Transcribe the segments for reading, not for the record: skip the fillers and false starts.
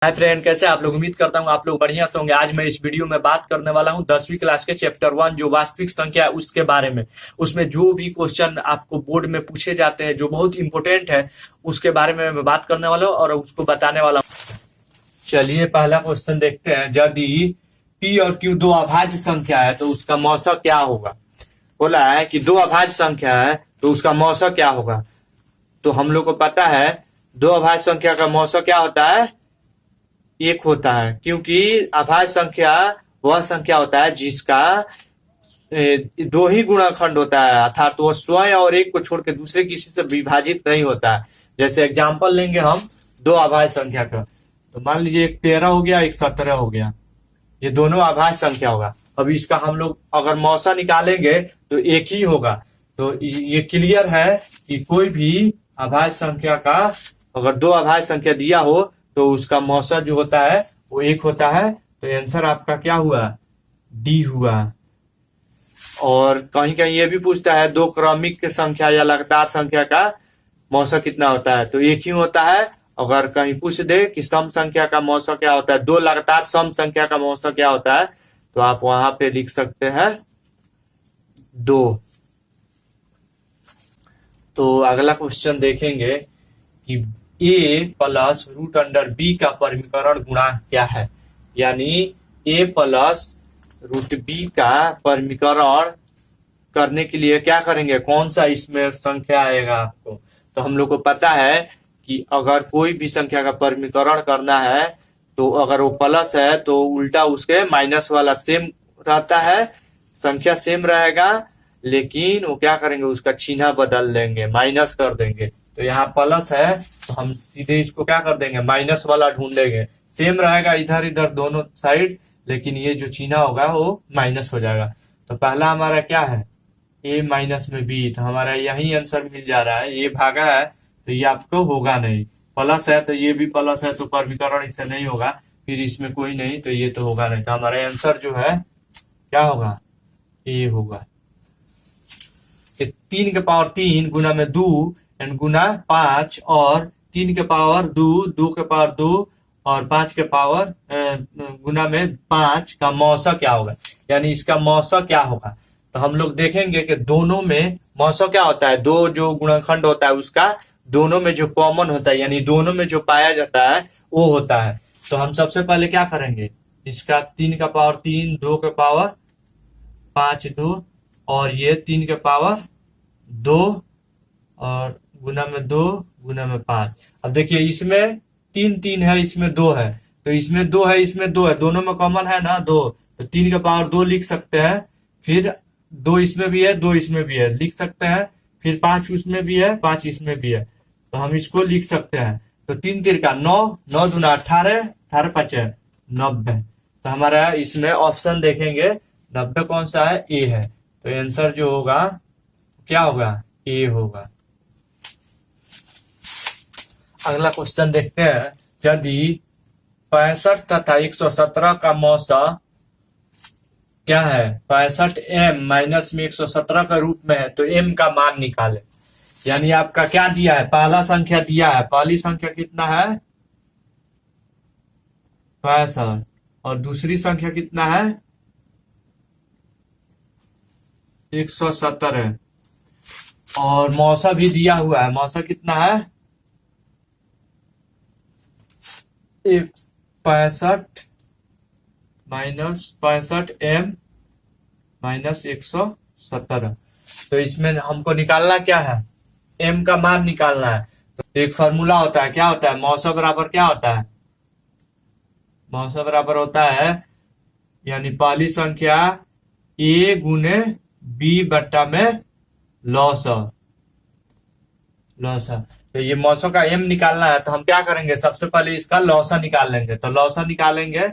Hi friend, कैसे आप लोग। उम्मीद करता हूँ आप लोग बढ़िया से होंगे। आज मैं इस वीडियो में बात करने वाला हूँ 10वीं क्लास के चैप्टर 1 जो वास्तविक संख्या है उसके बारे में। उसमें जो भी क्वेश्चन आपको बोर्ड में पूछे जाते हैं जो बहुत इंपॉर्टेंट है उसके बारे में मैं बात करने वाला हूँ और उसको बताने वाला हूँ। चलिए पहला क्वेश्चन देखते हैं। यदि पी और क्यू दो अभाज्य संख्या है तो उसका मौसा क्या होगा। बोला है कि दो अभाज्य संख्या है तो उसका मौसा क्या होगा। तो हम लोग को पता है दो अभाज्य संख्या का मौसा क्या होता है, एक होता है। क्योंकि अभाज्य संख्या वह संख्या होता है जिसका दो ही गुणनखंड होता है, अर्थात वह स्वयं और एक को छोड़ के दूसरे किसी से विभाजित नहीं होता है। जैसे एग्जाम्पल लेंगे हम दो अभाज्य संख्या का, तो मान लीजिए एक 13 हो गया, एक 17 हो गया। ये दोनों अभाज्य संख्या होगा। अब इसका हम लोग अगर मौसा निकालेंगे तो एक ही होगा। तो ये क्लियर है कि कोई भी अभाज्य संख्या का अगर दो अभाज्य संख्या दिया हो तो उसका मौसा जो होता है वो एक होता है। तो आंसर आपका क्या हुआ, डी हुआ। और कहीं कहीं ये भी पूछता है दो क्रमिक संख्या या लगातार संख्या का मौसा कितना होता है, तो एक ही होता है। अगर कहीं पूछ दे कि सम संख्या का मौसा क्या होता है, दो लगातार सम संख्या का मौसा क्या होता है, तो आप वहां पे लिख सकते हैं दो। तो अगला क्वेश्चन देखेंगे कि ए प्लस रूट अंडर बी का परिमीकरण गुणांक क्या है। यानी ए प्लस रूट बी का परिमीकरण करने के लिए क्या करेंगे, कौन सा इसमें संख्या आएगा आपको। तो हम लोग को पता है कि अगर कोई भी संख्या का परिमीकरण करना है तो अगर वो प्लस है तो उल्टा उसके माइनस वाला सेम रहता है, संख्या सेम रहेगा, लेकिन वो क्या करेंगे उसका चिन्ह बदल देंगे, माइनस कर देंगे। तो यहाँ प्लस है तो हम सीधे इसको क्या कर देंगे, माइनस वाला ढूंढेंगे। सेम रहेगा इधर इधर दोनों साइड, लेकिन ये जो चिन्ह होगा वो माइनस हो जाएगा। तो पहला हमारा क्या है, ए माइनस में बी। तो हमारा यही आंसर मिल जा रहा है। ये भागा है तो ये आपको होगा नहीं, प्लस है तो ये भी प्लस है तो परिमीकरण इससे नहीं होगा, फिर इसमें कोई नहीं तो ये तो होगा नहीं। तो हमारा आंसर जो है क्या होगा, ए होगा। 3 के पावर 3 गुना में 2 एंड गुना 5 और 3 के पावर 2, 2 के पावर 2 और 5 के पावर गुना में 5 का मौसा क्या होगा। यानी इसका मौसा क्या होगा। तो हम लोग देखेंगे कि दोनों में मौसा क्या होता है, दो जो गुणनखंड होता है उसका दोनों में जो कॉमन होता है यानी दोनों में जो पाया जाता है वो होता है। तो हम सबसे पहले क्या करेंगे, इसका 3 का पावर 3, 2 के पावर 5, 2 और ये 3 के पावर 2 और गुना में 2 गुना में 5। अब देखिए इसमें 3 3 है, इसमें 2 है, तो इसमें 2 है, इसमें 2 है, दोनों में कॉमन है ना 2, तो 3 के पावर 2 लिख सकते हैं। फिर 2 इसमें भी है, 2 इसमें भी है, लिख सकते हैं। फिर 5 उसमें भी है, 5 इसमें भी है, तो हम इसको लिख सकते हैं। तो 3 3 का 9, 9 दूना 18, 18 5 90। तो हमारा इसमें ऑप्शन देखेंगे 90 कौन सा है, ए है। तो आंसर जो होगा क्या होगा, ए होगा। अगला क्वेश्चन देखते हैं। यदि 65 तथा 117 का मौसा क्या है, 65 m माइनस में 117 का रूप में है तो m का मान निकाले। यानी आपका क्या दिया है, पहला संख्या दिया है, पहली संख्या कितना है 65 और दूसरी संख्या कितना है 117 और मौसा भी दिया हुआ है। मौसा कितना है 65 माइनस 65 m माइनस 117। तो इसमें हमको निकालना क्या है, m का मान निकालना है। तो एक फॉर्मूला होता है, क्या होता है, मौसा बराबर क्या होता है, मौसा बराबर होता है यानी पहली संख्या a गुने b बट्टा में लॉसा। तो ये मौसा का m निकालना है तो हम क्या करेंगे, सबसे पहले इसका लॉसा निकाल लेंगे। तो लॉसा निकालेंगे,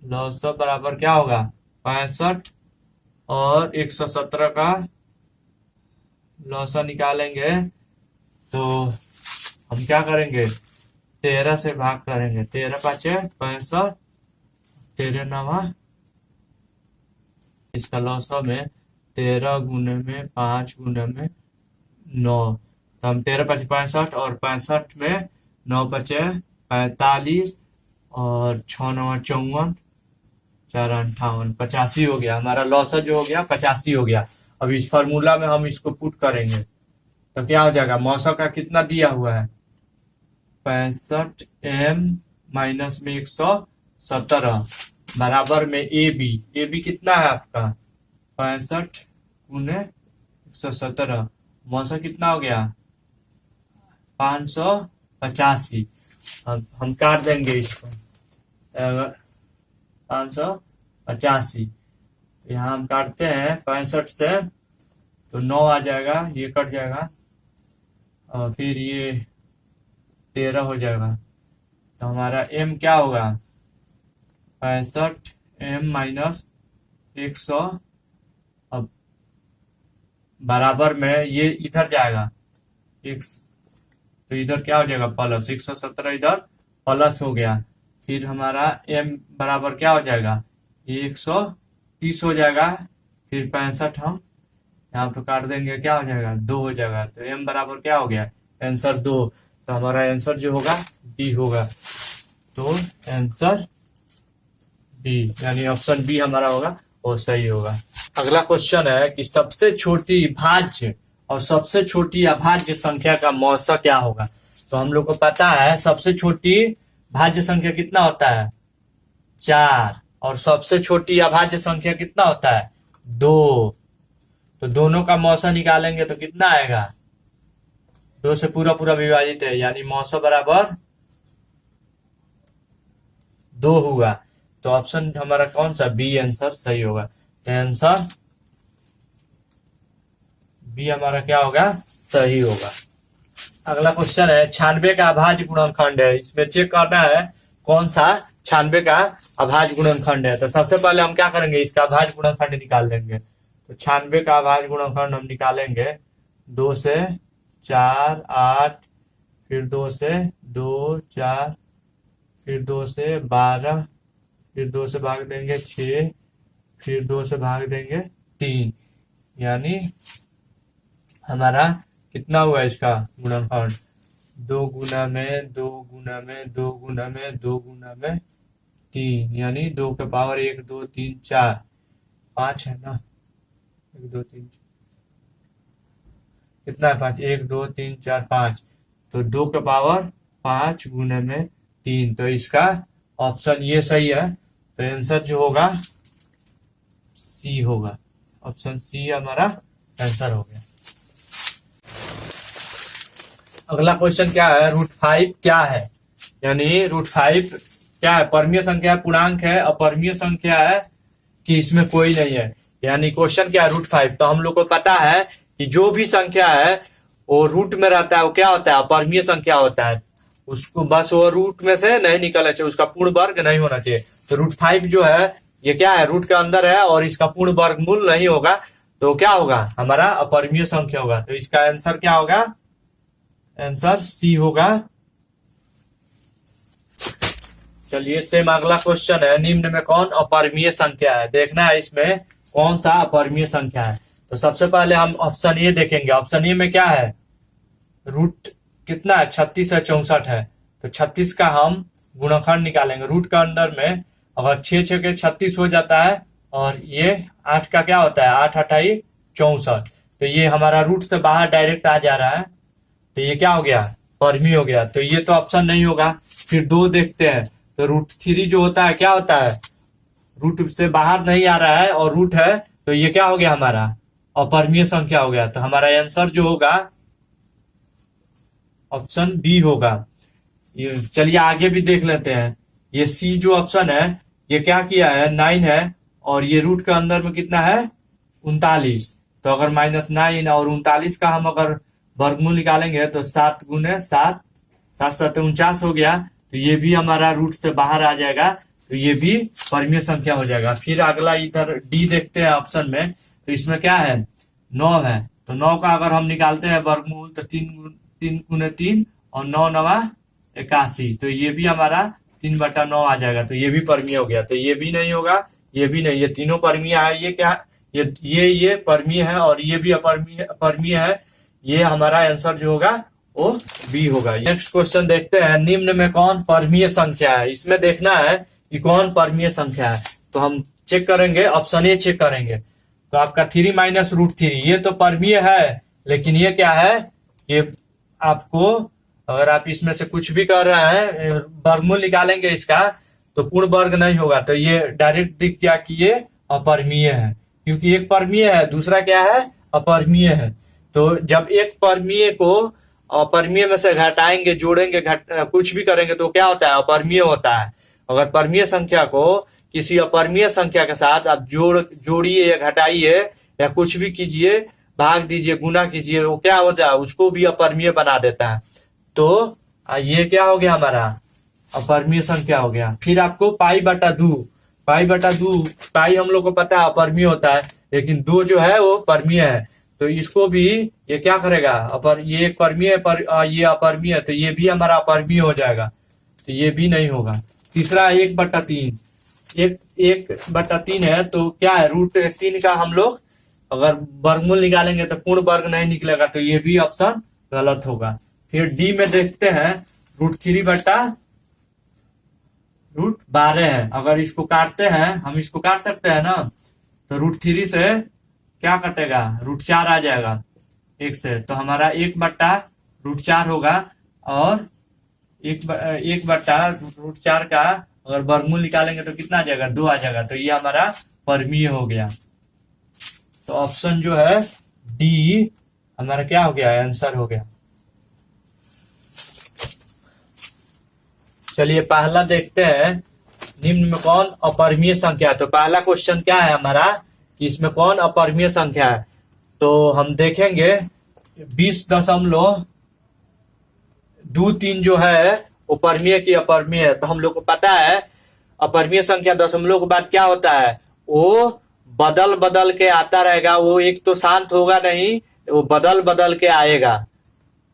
लॉसा बराबर क्या होगा 65 और 117 का लॉसा निकालेंगे तो हम क्या करेंगे 13 से भाग करेंगे, 13 5 65, 13 9, इसका लॉसा में 13 गुने में 5 गुने में 9। तो हम 13 5 65 और 65 में 9 बचे 45 और 6 9 54, 4 58, 85 हो गया हमारा। लॉसा जो हो गया 85 हो गया। अब इस फार्मूला में हम इसको पुट करेंगे तो क्या हो जाएगा, मौसा का कितना दिया हुआ है 65m माइनस में 117 बराबर में ए बी कितना है आपका 65 गुने 117, मौसा कितना हो गया 585। हम काट देंगे इसको 585, तो यहाँ हम काटते हैं 65 से तो 9 आ जाएगा, ये कट जाएगा और फिर ये 13 हो जाएगा। तो हमारा m क्या होगा 65m माइनस 100, अब बराबर में ये इधर जाएगा x, तो इधर क्या हो जाएगा प्लस 117, इधर प्लस हो गया। फिर हमारा m बराबर क्या हो जाएगा ये 130 हो जाएगा। फिर 65 हम यहाँ पे काट देंगे, क्या हो जाएगा 2 हो जाएगा। तो m बराबर क्या हो गया आंसर 2। तो हमारा आंसर जो होगा डी होगा। तो आंसर डी यानी ऑप्शन बी हमारा होगा वो सही होगा। अगला क्वेश्चन है कि सबसे छोटी भाज्य और सबसे छोटी अभाज्य संख्या का मौसा क्या होगा। तो हम लोग को पता है सबसे छोटी भाज्य संख्या कितना होता है 4 और सबसे छोटी अभाज्य संख्या कितना होता है 2। तो दोनों का मौसा निकालेंगे तो कितना आएगा 2 से पूरा पूरा विभाजित है, यानी मौसा बराबर 2 हुआ। तो ऑप्शन हमारा कौन सा बी आंसर सही होगा। तो आंसर बी हमारा क्या होगा सही होगा। अगला क्वेश्चन है 96 का अभाज्य गुणनखंड है। इसमें चेक करना है कौन सा 96 का अभाज्य गुणनखंड है। तो सबसे पहले हम क्या करेंगे इसका अभाज्य गुणनखंड निकाल देंगे। तो 96 का अभाज्य गुणनखंड हम निकालेंगे 2 से 4 8, फिर 2 से 2 4, फिर 2 से 12, फिर 2 से भाग देंगे 6, फिर 2 से भाग देंगे 3, यानी हमारा कितना हुआ इसका गुणनखंड 2 गुना में 2 गुना में 2 गुना में 2 गुना में 3, यानी 2 के पावर 1 2 3 4 5 है ना 1 2 3 कितना है 5 1 2 3 4 5, तो 2 के पावर 5 गुना में 3। तो इसका ऑप्शन ये सही है। तो आंसर जो होगा सी होगा। ऑप्शन सी हमारा आंसर हो गया। अगला क्वेश्चन क्या है √5 क्या है, यानी √5 क्या है परमीय संख्या है पूर्णांक है अपरमीय संख्या है कि इसमें कोई नहीं है। यानी क्वेश्चन क्या है √5। तो हम लोग को पता है कि जो भी संख्या है वो रूट में रहता है वो क्या होता है अपरमीय संख्या होता है, उसको बस वो रूट में से नहीं निकलना चाहिए, उसका पूर्ण वर्ग नहीं होना चाहिए। तो √5 जो है ये क्या है रूट के अंदर है और इसका पूर्ण वर्गमूल नहीं होगा, तो क्या होगा हमारा अपरमीय संख्या होगा। तो इसका आंसर क्या होगा आंसर सी होगा। चलिए सेम अगला क्वेश्चन है निम्न में कौन अपरमीय संख्या है। देखना है इसमें कौन सा अपरमीय संख्या है। तो सबसे पहले हम ऑप्शन ए देखेंगे। ऑप्शन ए में क्या है रूट कितना है 36 है 64 है। तो 36 का हम गुणनखंड निकालेंगे। रूट का अंदर में अगर 6 6 के 36 हो जाता है और ये 8 का क्या होता है 8 8 64, तो ये हमारा रूट से बाहर डायरेक्ट आ जा रहा है, तो ये क्या हो गया परमीय हो गया। तो ये तो ऑप्शन नहीं होगा। फिर 2 देखते हैं। तो √3 जो होता है क्या होता है रूट से बाहर नहीं आ रहा है और रूट है, तो ये क्या हो गया हमारा अपरमीय संख्या हो गया। तो हमारा आंसर जो होगा ऑप्शन डी होगा। ये चलिए आगे भी देख लेते हैं। ये सी जो ऑप्शन है ये क्या किया है 9 है और ये रूट के अंदर में कितना है 39। तो अगर -9 और 39 का हम अगर वर्गमूल निकालेंगे तो 7 गुने 7 7 7 49 हो गया। तो ये भी हमारा रूट से बाहर आ जाएगा, तो ये भी परमीय संख्या हो जाएगा। फिर अगला इधर डी देखते हैं ऑप्शन में। तो इसमें क्या है 9 है। तो 9 का अगर हम निकालते हैं वर्गमूल तो 3 गुने 3 और 9 9 81, तो ये भी हमारा 3/9 आ जाएगा। तो ये भी परमीय हो गया। तो ये भी नहीं होगा ये भी नहीं, ये तीनों परमीय है। ये क्या ये परमीय है और ये भी अपरमीय है। ये हमारा आंसर जो होगा वो बी होगा। नेक्स्ट क्वेश्चन देखते हैं, निम्न में कौन परमीय संख्या है। इसमें देखना है कि कौन परमीय संख्या है, तो हम चेक करेंगे, ऑप्शन ए चेक करेंगे। तो आपका 3 माइनस रूट 3 ये तो परमीय है, लेकिन ये क्या है, ये आपको अगर आप इसमें से कुछ भी कर रहे हैं, वर्गमूल निकालेंगे इसका, तो पूर्ण वर्ग नहीं होगा, तो ये डायरेक्ट दिख गया कि ये अपरमीय है, क्योंकि एक परमीय है, दूसरा क्या है, अपरमीय है। तो जब एक परमीय को अपरमीय में से घटाएंगे, जोड़ेंगे, कुछ भी करेंगे तो क्या होता है, अपरमीय होता है। अगर परमीय संख्या को किसी अपरमीय संख्या के साथ आप जोड़िए या घटाइए या कुछ भी कीजिए, भाग दीजिए, गुना कीजिए, वो क्या होता है, उसको भी अपरमीय बना देता है। तो ये क्या हो गया, हमारा अपरमीय संख्या हो गया। फिर आपको पाई बटा दो, पाई हम लोग को पता है अपरमीय होता है, लेकिन 2 जो है वो परमीय है, तो इसको भी ये क्या करेगा, ये एक परमीय ये अपरमीय है, तो ये भी हमारा अपरमीय हो जाएगा, तो ये भी नहीं होगा। तीसरा 1/3, 1/3 है, तो क्या है, √3 का हम लोग अगर वर्गमूल निकालेंगे तो पूर्ण वर्ग नहीं निकलेगा, तो ये भी ऑप्शन गलत होगा। फिर डी में देखते हैं, √3/√12 है। अगर इसको काटते हैं, हम इसको काट सकते हैं ना, तो √3 से क्या कटेगा, √4 आ जाएगा 1 से, तो हमारा 1/√4 होगा। और 1/√4 का अगर वर्गमूल निकालेंगे तो कितना आ जाएगा, 2 आ जाएगा, तो ये हमारा परमीय हो गया। तो ऑप्शन जो है डी हमारा क्या हो गया, आंसर हो गया। चलिए पहला देखते हैं, निम्न में कौन अपरमीय संख्या है। तो पहला क्वेश्चन क्या है हमारा, कि इसमें कौन अपरमीय संख्या है। तो हम देखेंगे 20.23 जो है वो परमीय की अपरमीय है। तो हम लोग को पता है अपरमीय संख्या दशमलव के बाद क्या होता है, वो बदल बदल के आता रहेगा, वो एक तो शांत होगा नहीं, वो बदल बदल के आएगा।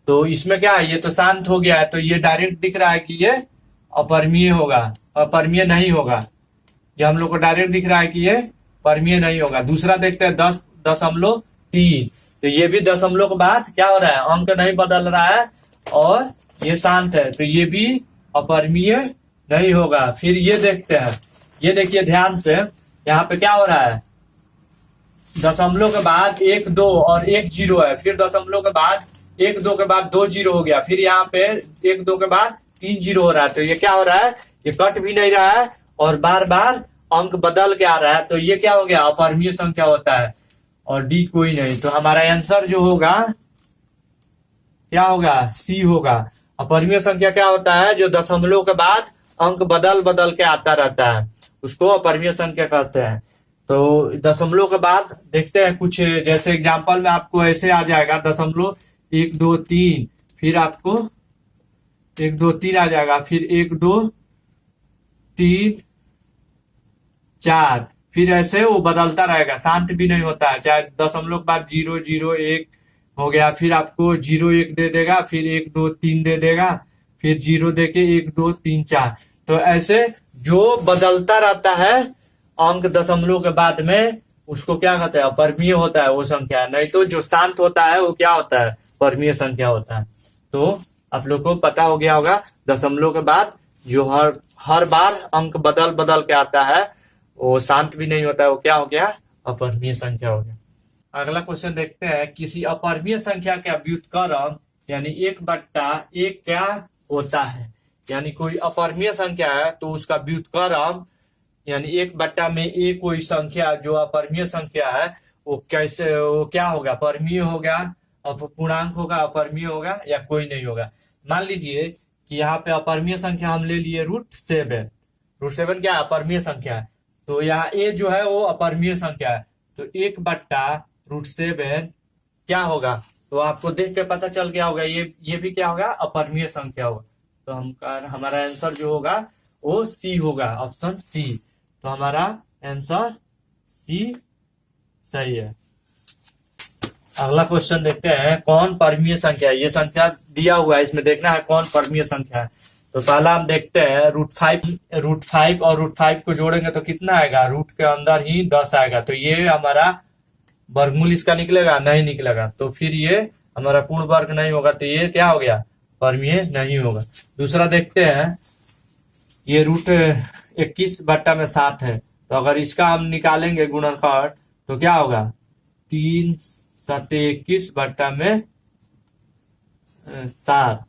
तो इसमें क्या है, ये तो शांत हो गया है, तो ये डायरेक्ट दिख रहा है कि ये अपरमीय होगा, अपरमीय नहीं होगा। ये हम लोग को डायरेक्ट दिख रहा है कि ये परमीय नहीं होगा। दूसरा देखते हैं 10.3, तो ये भी दशमलव के बाद क्या हो रहा है, अंक नहीं बदल रहा है और ये शांत है, तो ये भी अपरमीय नहीं होगा। फिर ये देखते हैं, ये देखिए ध्यान से, यहाँ पे क्या हो रहा है, दशमलव के बाद 1 2 और 1 0 है, फिर दशमलव के बाद 1 2 के बाद 2 0 हो गया, फिर यहाँ पे 1 2 के बाद 3 0 हो रहा है। तो ये क्या हो रहा है, ये कट भी नहीं रहा है और बार बार अंक बदल के आ रहा है, तो ये क्या हो गया, अपरमीय संख्या होता है। और डी कोई नहीं, तो हमारा आंसर जो होगा क्या होगा, सी होगा। अपरमीय संख्या क्या होता है, जो दशमलव के बाद अंक बदल बदल के आता रहता है, उसको अपरमीय संख्या कहते हैं। तो दशमलव के बाद देखते हैं कुछ, जैसे एग्जांपल में आपको ऐसे आ जाएगा, दशमलव 1 2 3, फिर आपको 1 2 3 आ जाएगा, फिर 1 2 3 4, फिर ऐसे वो बदलता रहेगा, शांत भी नहीं होता है। चाहे दशमलव के बाद 0 0 1 हो गया, फिर आपको 0 1 दे देगा, फिर 1 2 3 दे देगा, फिर 0 देके 1 2 3 4। तो ऐसे जो बदलता रहता है अंक दशमलव के बाद में, उसको क्या कहते हैं, परमीय होता है वो संख्या। नहीं तो जो शांत होता है वो क्या होता है, परमीय संख्या होता है। तो आप लोग को पता हो गया होगा, दशमलव के बाद जो हर बार अंक बदल बदल के आता है, वो शांत भी नहीं होता है, वो क्या हो गया, अपरमीय संख्या हो गया। अगला क्वेश्चन देखते हैं, किसी अपरमीय संख्या का व्युत्क्रम यानी 1/1 क्या होता है। यानी कोई अपरमीय संख्या है तो उसका व्युत्क्रम यानी 1/1 कोई संख्या जो अपरमीय संख्या है, वो कैसे, वो क्या होगा, परमीय होगा, पूर्णांक होगा, अपरमीय होगा, या कोई नहीं होगा। मान लीजिए कि यहाँ पे अपरमीय संख्या हम ले लिए √7, √7 क्या अपरमीय संख्या है, तो यहाँ ए जो है वो अपरमीय संख्या है, तो 1/√7 क्या होगा, तो आपको देख के पता चल गया होगा, ये भी क्या होगा, अपरमीय संख्या होगा। तो हमारा आंसर जो होगा वो सी होगा, ऑप्शन सी। तो हमारा आंसर सी सही है। अगला क्वेश्चन देखते हैं, कौन परमीय संख्या है। ये संख्या दिया हुआ है, इसमें देखना है कौन परमीय संख्या है। तो पहला हम देखते हैं √5 और √5 को जोड़ेंगे तो कितना आएगा, रूट के अंदर ही 10 आएगा, तो ये हमारा वर्गमूल इसका निकलेगा, नहीं निकलेगा। तो फिर ये हमारा पूर्ण वर्ग नहीं होगा, तो ये क्या हो गया, परमीय नहीं होगा। दूसरा देखते हैं, ये रूट 21/7 है, तो अगर इसका हम निकालेंगे गुणनखंड तो क्या होगा, 3 × 21/7,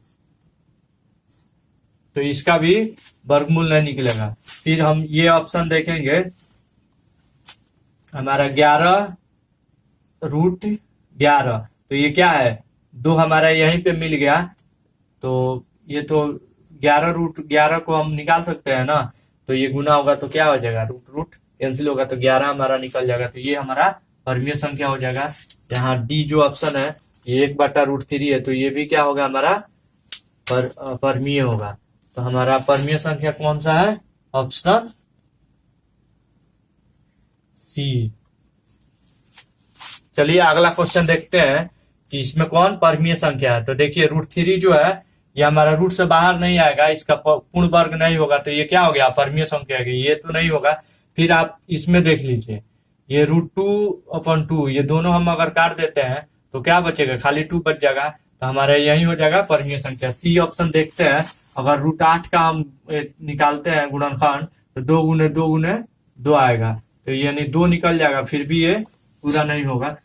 तो इसका भी वर्गमूल नहीं निकलेगा। फिर हम ये ऑप्शन देखेंगे, हमारा 11√11, तो ये क्या है, 2 हमारा यहीं पे मिल गया, तो ये तो 11√11 को हम निकाल सकते हैं ना, तो ये गुना होगा तो क्या हो जाएगा, रूट रूट कैंसिल होगा, तो 11 हमारा निकल जाएगा, तो ये हमारा परमीय संख्या हो जाएगा। यहाँ डी जो ऑप्शन है ये 1/√3 है, तो ये भी क्या होगा, हमारा परमीय होगा। तो हमारा परमीय संख्या कौन सा है, ऑप्शन सी। चलिए अगला क्वेश्चन देखते हैं कि इसमें कौन परमीय संख्या है। तो देखिए √3 जो है ये हमारा रूट से बाहर नहीं आएगा, इसका पूर्ण वर्ग नहीं होगा, तो ये क्या हो गया, परमीय संख्या है, ये तो नहीं होगा। फिर आप इसमें देख लीजिए, ये √2/2, ये दोनों हम अगर काट देते हैं तो क्या बचेगा, खाली 2 बच जाएगा, तो हमारा यही हो जाएगा परमीय संख्या। सी ऑप्शन देखते हैं, अगर √8 का हम निकालते हैं गुणनखंड तो 2 × 2 × 2 आएगा, तो यानी 2 निकल जाएगा, फिर भी ये पूरा नहीं होगा,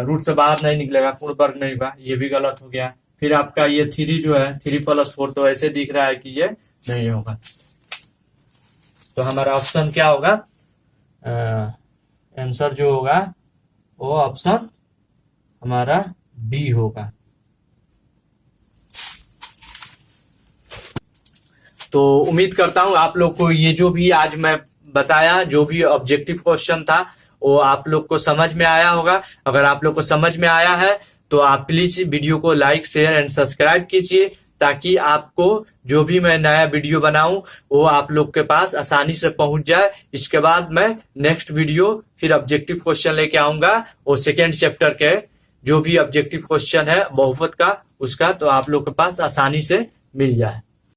रूट से बाहर नहीं निकलेगा, पूर्ण वर्ग नहीं होगा, ये भी गलत हो गया। फिर आपका ये 3 जो है 3 + 4, तो ऐसे दिख रहा है कि ये नहीं होगा, तो हमारा ऑप्शन क्या होगा, आंसर जो होगा वो ऑप्शन हमारा बी होगा। तो उम्मीद करता हूं आप लोग को ये जो भी आज मैं बताया, जो भी ऑब्जेक्टिव क्वेश्चन था वो आप लोग को समझ में आया होगा। अगर आप लोग को समझ में आया है तो आप प्लीज वीडियो को लाइक, शेयर एंड सब्सक्राइब कीजिए, ताकि आपको जो भी मैं नया वीडियो बनाऊं वो आप लोग के पास आसानी से पहुंच जाए। इसके बाद मैं नेक्स्ट वीडियो फिर ऑब्जेक्टिव क्वेश्चन लेके आऊंगा, वो सेकेंड चैप्टर के जो भी ऑब्जेक्टिव क्वेश्चन है बहुपद का उसका, तो आप लोग के पास आसानी से मिल जाए।